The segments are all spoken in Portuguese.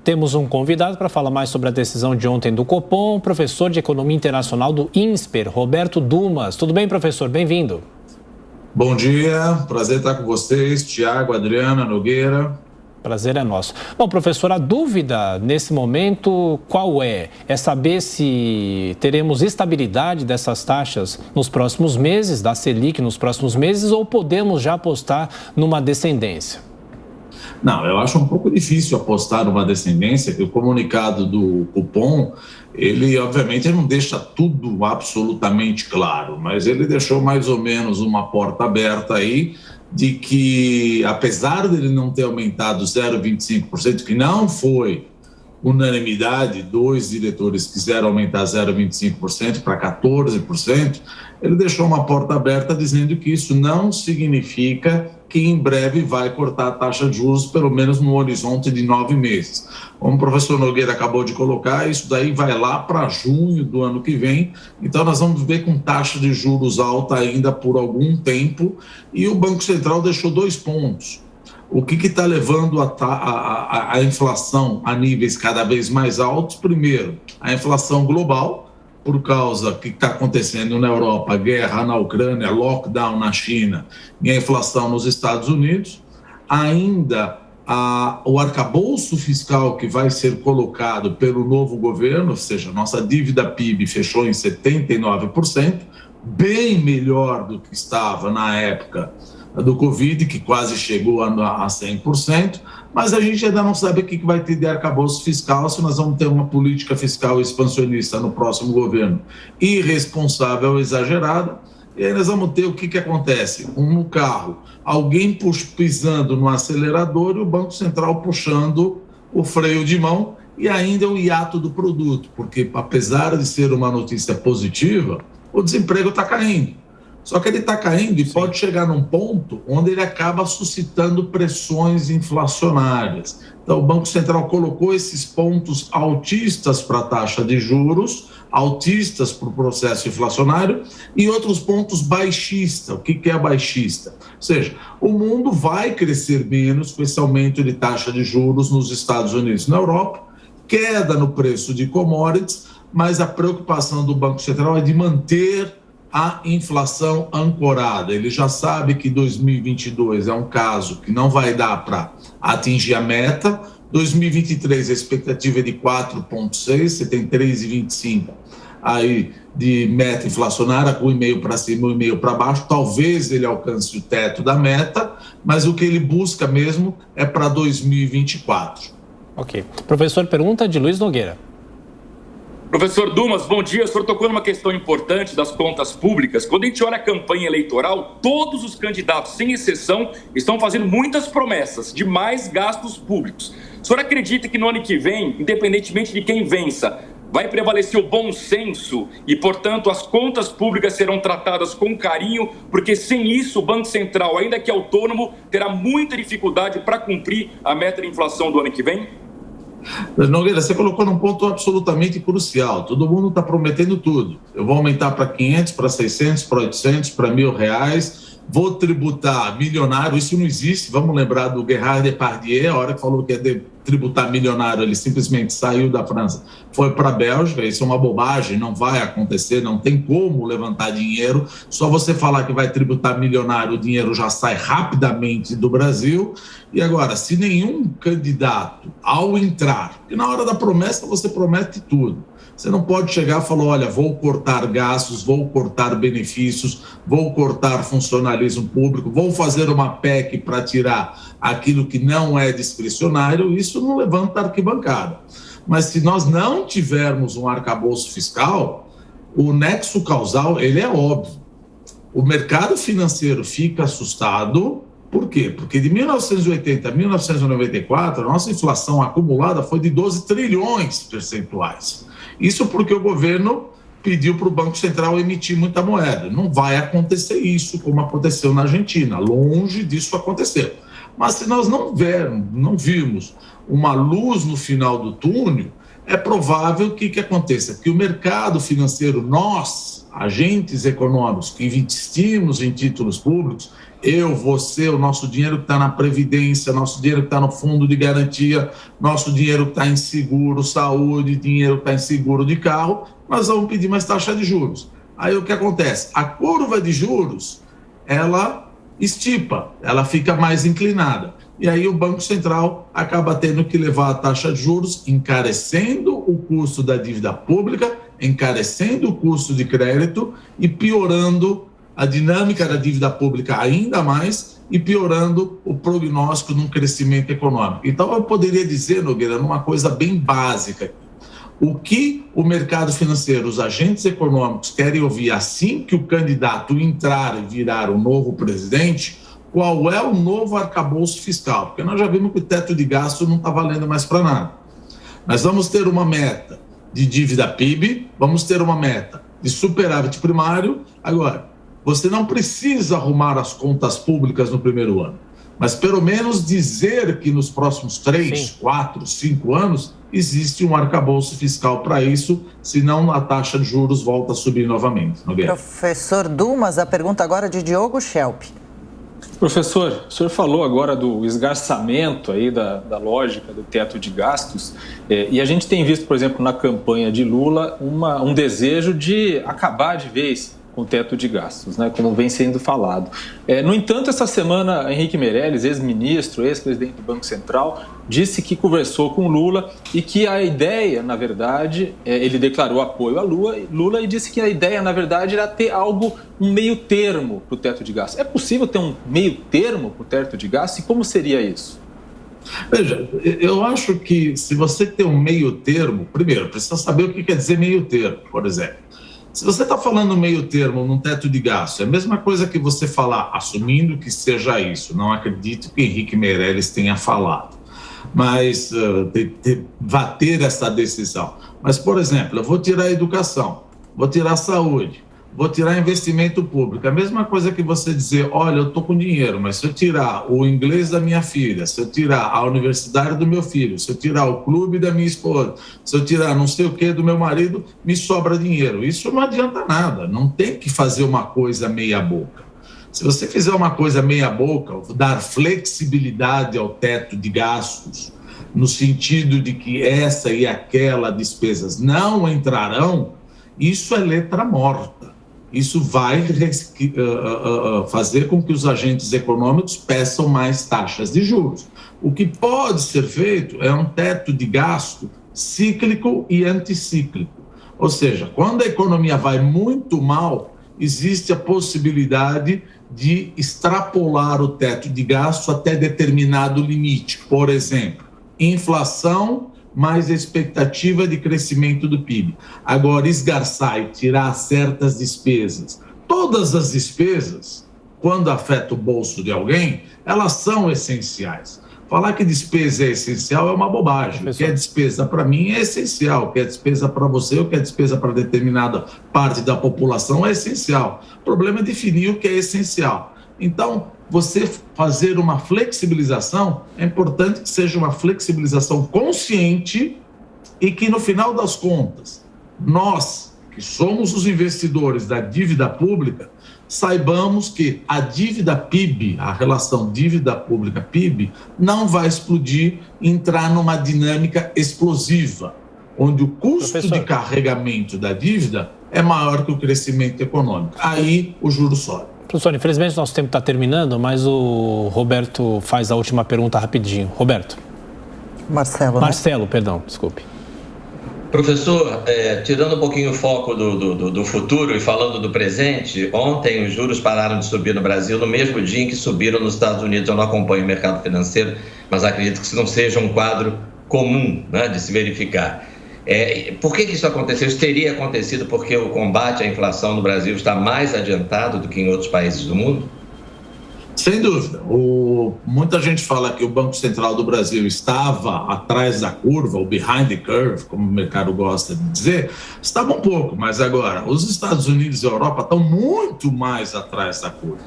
Temos um convidado para falar mais sobre a decisão de ontem do Copom, professor de Economia Internacional do INSPER, Roberto Dumas. Tudo bem, professor? Bem-vindo. Bom dia, prazer estar com vocês, Tiago, Adriana, Nogueira. Prazer é nosso. Bom, professor, a dúvida nesse momento qual é? É saber se teremos estabilidade dessas taxas nos próximos meses, da Selic nos próximos meses, ou podemos já apostar numa descendência? Não, eu acho um pouco difícil apostar numa descendência, que o comunicado do Copom, ele obviamente não deixa tudo absolutamente claro, mas ele deixou mais ou menos uma porta aberta aí de que, apesar dele não ter aumentado 0,25%, que não foi unanimidade, 2 diretores quiseram aumentar 0,25% para 14%, ele deixou uma porta aberta dizendo que isso não significa que em breve vai cortar a taxa de juros, pelo menos no horizonte de 9 meses. Como o professor Nogueira acabou de colocar, isso daí vai lá para junho do ano que vem, então nós vamos ver com taxa de juros alta ainda por algum tempo, e o Banco Central deixou 2 pontos. O que está levando a inflação a níveis cada vez mais altos? Primeiro, a inflação global, por causa do que está acontecendo na Europa, guerra na Ucrânia, lockdown na China e a inflação nos Estados Unidos. Ainda o arcabouço fiscal que vai ser colocado pelo novo governo, ou seja, nossa dívida PIB fechou em 79%, bem melhor do que estava na época do Covid, que quase chegou a 100%, mas a gente ainda não sabe o que vai ter de arcabouço fiscal, se nós vamos ter uma política fiscal expansionista no próximo governo irresponsável, exagerada, e aí nós vamos ter o que acontece? No carro, alguém pisando no acelerador e o Banco Central puxando o freio de mão, e ainda o hiato do produto, porque apesar de ser uma notícia positiva, o desemprego está caindo. Só que ele está caindo e pode chegar num ponto onde ele acaba suscitando pressões inflacionárias. Então, o Banco Central colocou esses pontos altistas para a taxa de juros, altistas para o processo inflacionário, e outros pontos baixistas. O que é baixista? Ou seja, o mundo vai crescer menos com esse aumento de taxa de juros nos Estados Unidos e na Europa, queda no preço de commodities, mas a preocupação do Banco Central é de manter a inflação ancorada. Ele já sabe que 2022 é um caso que não vai dar para atingir a meta. 2023 a expectativa é de 4,6, você tem 3,25 aí de meta inflacionária, com 1,5 para cima e 1,5 para baixo. Talvez ele alcance o teto da meta, mas o que ele busca mesmo é para 2024. Ok. Professor, pergunta de Luiz Nogueira. Professor Dumas, bom dia. O senhor tocou numa questão importante das contas públicas. Quando a gente olha a campanha eleitoral, todos os candidatos, sem exceção, estão fazendo muitas promessas de mais gastos públicos. O senhor acredita que no ano que vem, independentemente de quem vença, vai prevalecer o bom senso e, portanto, as contas públicas serão tratadas com carinho, porque sem isso o Banco Central, ainda que autônomo, terá muita dificuldade para cumprir a meta de inflação do ano que vem? Nogueira, você colocou num ponto absolutamente crucial. Todo mundo está prometendo tudo. Eu vou aumentar para 500, para 600, para 800, para R$1.000. Vou tributar milionário. Isso não existe. Vamos lembrar do Gerard Depardieu, a hora que falou que ia tributar milionário, ele simplesmente saiu da França, foi para a Bélgica. Isso é uma bobagem, não vai acontecer, não tem como levantar dinheiro. Só você falar que vai tributar milionário, o dinheiro já sai rapidamente do Brasil. E agora, se nenhum candidato, ao entrar, porque na hora da promessa você promete tudo, você não pode chegar e falar, olha, vou cortar gastos, vou cortar benefícios, vou cortar funcionalismo público, vou fazer uma PEC para tirar aquilo que não é discricionário. Isso não levanta arquibancada. Mas se nós não tivermos um arcabouço fiscal, o nexo causal, ele é óbvio. O mercado financeiro fica assustado. Por quê? Porque de 1980 a 1994, a nossa inflação acumulada foi de 12 trilhões percentuais. Isso porque o governo pediu para o Banco Central emitir muita moeda. Não vai acontecer isso como aconteceu na Argentina. Longe disso acontecer. Mas se nós não virmos uma luz no final do túnel, é provável que aconteça, que o mercado financeiro, nós, agentes econômicos que investimos em títulos públicos, eu, você, o nosso dinheiro que está na Previdência, nosso dinheiro que está no fundo de garantia, nosso dinheiro que está em seguro, saúde, dinheiro que está em seguro de carro, nós vamos pedir mais taxa de juros. Aí o que acontece? A curva de juros, ela estipa, ela fica mais inclinada. E aí o Banco Central acaba tendo que levar a taxa de juros, encarecendo o custo da dívida pública, encarecendo o custo de crédito e piorando a dinâmica da dívida pública ainda mais e piorando o prognóstico num crescimento econômico. Então, eu poderia dizer, Nogueira, numa coisa bem básica, o que o mercado financeiro, os agentes econômicos querem ouvir assim que o candidato entrar e virar o novo presidente, qual é o novo arcabouço fiscal? Porque nós já vimos que o teto de gasto não está valendo mais para nada. Nós vamos ter uma meta de dívida PIB, vamos ter uma meta de superávit primário. Agora, você não precisa arrumar as contas públicas no primeiro ano, mas pelo menos dizer que nos próximos 3, 4, 5 anos existe um arcabouço fiscal para isso, senão a taxa de juros volta a subir novamente. Professor Dumas, a pergunta agora é de Diogo Schelp. Professor, o senhor falou agora do esgarçamento aí da lógica do teto de gastos, e a gente tem visto, por exemplo, na campanha de Lula, um desejo de acabar de vez com o teto de gastos, né, como vem sendo falado. No entanto, essa semana, Henrique Meirelles, ex-ministro, ex-presidente do Banco Central, disse que conversou com Lula e que a ideia, na verdade, ele declarou apoio a Lula e disse que a ideia, na verdade, era ter um meio termo para o teto de gastos. É possível ter um meio termo para o teto de gastos? E como seria isso? Veja, eu acho que se você tem um meio termo, primeiro, precisa saber o que quer dizer meio termo, por exemplo. Se você está falando meio termo num teto de gasto, é a mesma coisa que você falar, assumindo que seja isso, não acredito que Henrique Meirelles tenha falado, mas vai ter essa decisão. Mas, por exemplo, eu vou tirar a educação, vou tirar a saúde, vou tirar investimento público. É a mesma coisa que você dizer, olha, eu estou com dinheiro, mas se eu tirar o inglês da minha filha, se eu tirar a universidade do meu filho, se eu tirar o clube da minha esposa, se eu tirar não sei o que do meu marido, me sobra dinheiro. Isso não adianta nada, não tem que fazer uma coisa meia boca. Se você fizer uma coisa meia boca, dar flexibilidade ao teto de gastos, no sentido de que essa e aquela despesas não entrarão, isso é letra morta. Isso vai fazer com que os agentes econômicos peçam mais taxas de juros. O que pode ser feito é um teto de gasto cíclico e anticíclico. Ou seja, quando a economia vai muito mal, existe a possibilidade de extrapolar o teto de gasto até determinado limite. Por exemplo, inflação mais a expectativa de crescimento do PIB. Agora, esgarçar e tirar certas despesas. Todas as despesas, quando afeta o bolso de alguém, elas são essenciais. Falar que despesa é essencial é uma bobagem. O que é despesa para mim é essencial. O que é despesa para você, o que é despesa para determinada parte da população é essencial. O problema é definir o que é essencial. Então, você fazer uma flexibilização, é importante que seja uma flexibilização consciente e que, no final das contas, nós, que somos os investidores da dívida pública, saibamos que a dívida PIB, a relação dívida pública-PIB, não vai explodir, entrar numa dinâmica explosiva, onde o custo de carregamento da dívida é maior que o crescimento econômico. Aí o juro sobe. Professor, infelizmente nosso tempo está terminando, mas o Roberto faz a última pergunta rapidinho. Roberto. Marcelo, perdão, desculpe. Professor, tirando um pouquinho o foco do futuro e falando do presente, ontem os juros pararam de subir no Brasil no mesmo dia em que subiram nos Estados Unidos. Eu não acompanho o mercado financeiro, mas acredito que isso não seja um quadro comum, né, de se verificar. Por que isso aconteceu? Isso teria acontecido porque o combate à inflação no Brasil está mais adiantado do que em outros países do mundo? Sem dúvida. Muita gente fala que o Banco Central do Brasil estava atrás da curva, ou behind the curve, como o mercado gosta de dizer. Estava um pouco, mas agora os Estados Unidos e a Europa estão muito mais atrás da curva.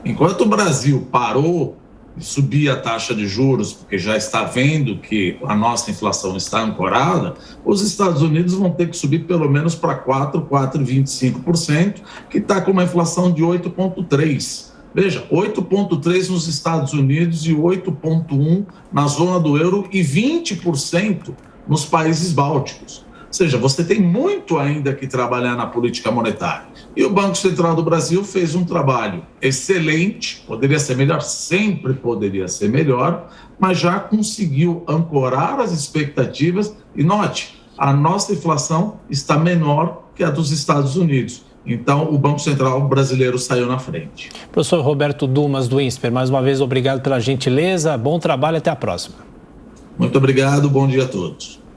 Enquanto o Brasil parou subir a taxa de juros, porque já está vendo que a nossa inflação está ancorada, os Estados Unidos vão ter que subir pelo menos para 4,25%, que está com uma inflação de 8,3%. Veja, 8,3% nos Estados Unidos e 8,1% na zona do euro e 20% nos países bálticos. Ou seja, você tem muito ainda que trabalhar na política monetária. E o Banco Central do Brasil fez um trabalho excelente, poderia ser melhor, sempre poderia ser melhor, mas já conseguiu ancorar as expectativas. E note, a nossa inflação está menor que a dos Estados Unidos. Então, o Banco Central brasileiro saiu na frente. Professor Roberto Dumas, do INSPER, mais uma vez, obrigado pela gentileza, bom trabalho, até a próxima. Muito obrigado, bom dia a todos.